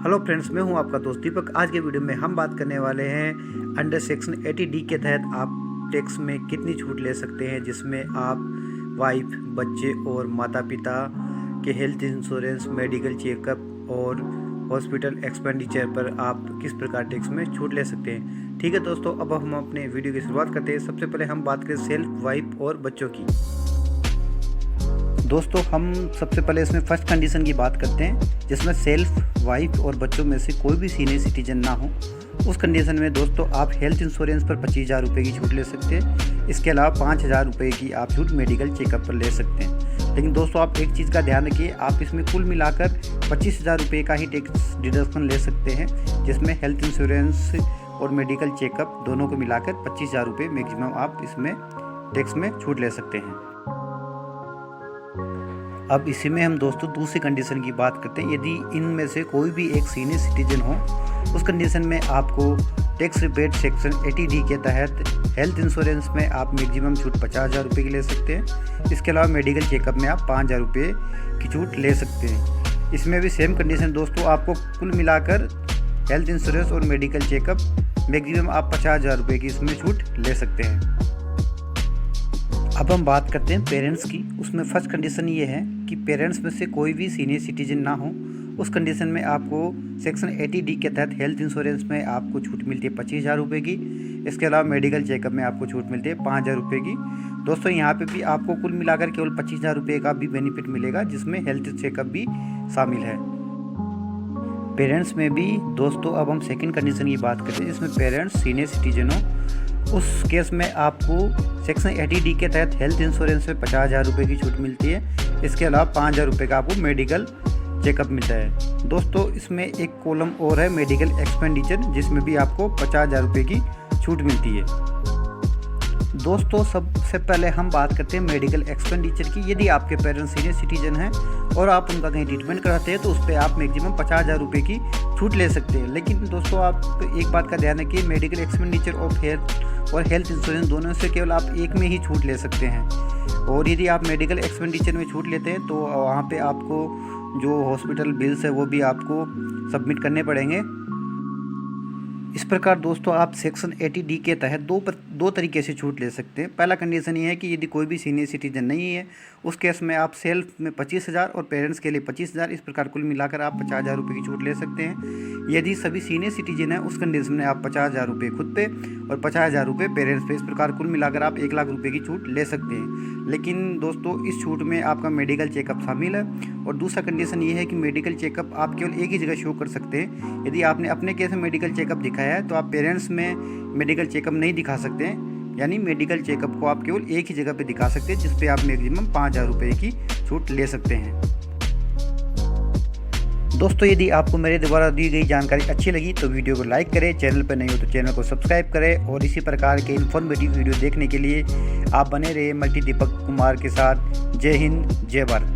Hello friends, मैं हूं आपका दोस्त दीपक। आज के वीडियो में हम बात करने वाले हैं अंडर सेक्शन 80D के तहत आप टैक्स में कितनी छूट ले सकते हैं, जिसमें आप वाइफ, बच्चे और माता पिता के हेल्थ इंश्योरेंस, मेडिकल चेकअप और हॉस्पिटल एक्सपेंडिचर पर आप किस प्रकार टैक्स में छूट ले सकते हैं। ठीक है दोस्तों, अब हम अपने वीडियो की शुरुआत करते हैं। सबसे पहले हम बात करें सेल्फ, वाइफ और बच्चों की। दोस्तों, हम सबसे पहले इसमें फर्स्ट कंडीशन की बात करते हैं, जिसमें सेल्फ, वाइफ और बच्चों में से कोई भी सीनियर सिटीजन ना हो। उस कंडीशन में दोस्तों आप हेल्थ इंश्योरेंस पर 25,000 रुपये की छूट ले सकते हैं। इसके अलावा 5,000 रुपये की आप छूट मेडिकल चेकअप पर ले सकते हैं। लेकिन दोस्तों आप एक चीज़ का ध्यान रखिए, आप इसमें कुल मिलाकर 25,000 रुपये का ही टैक्स डिडक्शन ले सकते हैं, जिसमें हेल्थ इंश्योरेंस और मेडिकल चेकअप दोनों को मिलाकर 25,000 रुपये मैक्सिमम आप इसमें टैक्स में छूट ले सकते हैं। अब इसी में हम दोस्तों दूसरी कंडीशन की बात करते हैं। यदि इनमें से कोई भी एक सीनियर सिटीजन हो, उस कंडीशन में आपको टैक्स रिबेट सेक्शन 80D के तहत हेल्थ इंश्योरेंस में आप मैक्सिमम छूट 50,000 रुपये की ले सकते हैं। इसके अलावा मेडिकल चेकअप में आप 5,000 रुपये की छूट ले सकते हैं। इसमें भी सेम कंडीशन दोस्तों, आपको कुल मिलाकर हेल्थ इंश्योरेंस और मेडिकल चेकअप मैक्सिमम आप 50,000 रुपये की इसमें छूट ले सकते हैं। अब हम बात करते हैं पेरेंट्स की। उसमें फर्स्ट कंडीशन ये है कि पेरेंट्स में से कोई भी सीनियर सिटीजन ना हो। उस कंडीशन में आपको सेक्शन 80D के तहत हेल्थ इंश्योरेंस में आपको छूट मिलती है 25,000 रुपये की। इसके अलावा मेडिकल चेकअप में आपको छूट मिलती है 5,000 रुपये की। दोस्तों यहाँ पे भी आपको कुल मिलाकर केवल 25,000 रुपये का भी बेनिफिट मिलेगा, जिसमें हेल्थ चेकअप भी शामिल है। पेरेंट्स में भी दोस्तों अब हम सेकेंड कंडीशन की बात करते हैं, जिसमें पेरेंट्स सीनियर सिटीजन हो। उस केस में आपको सेक्शन 80D के तहत हेल्थ इंश्योरेंस में 50,000 रुपये की छूट मिलती है। इसके अलावा 5,000 रुपये का आपको मेडिकल चेकअप मिलता है। दोस्तों इसमें एक कॉलम और है मेडिकल एक्सपेंडिचर, जिसमें भी आपको 50,000 रुपये की छूट मिलती है। दोस्तों सबसे पहले हम बात करते हैं मेडिकल एक्सपेंडिचर की। यदि आपके पेरेंट्स सीनियर सिटीजन हैं और आप उनका कहीं ट्रीटमेंट कराते हैं, तो उस पर आप मैक्सिमम 50,000 रुपये की छूट ले सकते हैं। लेकिन दोस्तों आप एक बात का ध्यान रखिए, मेडिकल एक्सपेंडिचर ऑफ हेल्थ और हेल्थ इंश्योरेंस दोनों से केवल आप एक में ही छूट ले सकते हैं। और यदि आप मेडिकल एक्सपेंडिचर में छूट लेते हैं, तो वहाँ पे आपको जो हॉस्पिटल बिल्स है वो भी आपको सबमिट करने पड़ेंगे। इस प्रकार दोस्तों आप सेक्शन 80D के तहत दो तरीके से छूट ले सकते हैं। पहला कंडीशन ये है कि यदि कोई भी सीनियर सिटीजन नहीं है, उस केस में आप सेल्फ में 25,000 और पेरेंट्स के लिए 25,000, इस प्रकार कुल मिलाकर आप 50,000 रुपये की छूट ले सकते हैं। यदि सभी सीनियर सिटीजन हैं, उस कंडीशन में आप 50,000 रुपये खुद पे और 50,000 रुपये पेरेंट्स पे, इस प्रकार कुल मिलाकर आप 1,00,000 रुपये की छूट ले सकते हैं। लेकिन दोस्तों इस छूट में आपका मेडिकल चेकअप शामिल है। और दूसरा कंडीशन ये है कि मेडिकल चेकअप आप केवल एक ही जगह शो कर सकते हैं। यदि आपने अपने केस में मेडिकल चेकअप दिखाया है, तो आप पेरेंट्स में मेडिकल चेकअप नहीं दिखा सकते हैं। यानी मेडिकल चेकअप को आप केवल एक ही जगह पे दिखा सकते हैं, जिस पे आप मैक्सिमम 5,000 रुपये की छूट ले सकते हैं। दोस्तों यदि आपको मेरे द्वारा दी गई जानकारी अच्छी लगी तो वीडियो को लाइक करें, चैनल पर नहीं हो तो चैनल को सब्सक्राइब करें, और इसी प्रकार के इन्फॉर्मेटिव वीडियो देखने के लिए आप बने रहे मल्टी दीपक कुमार के साथ। जय हिंद, जय भारत।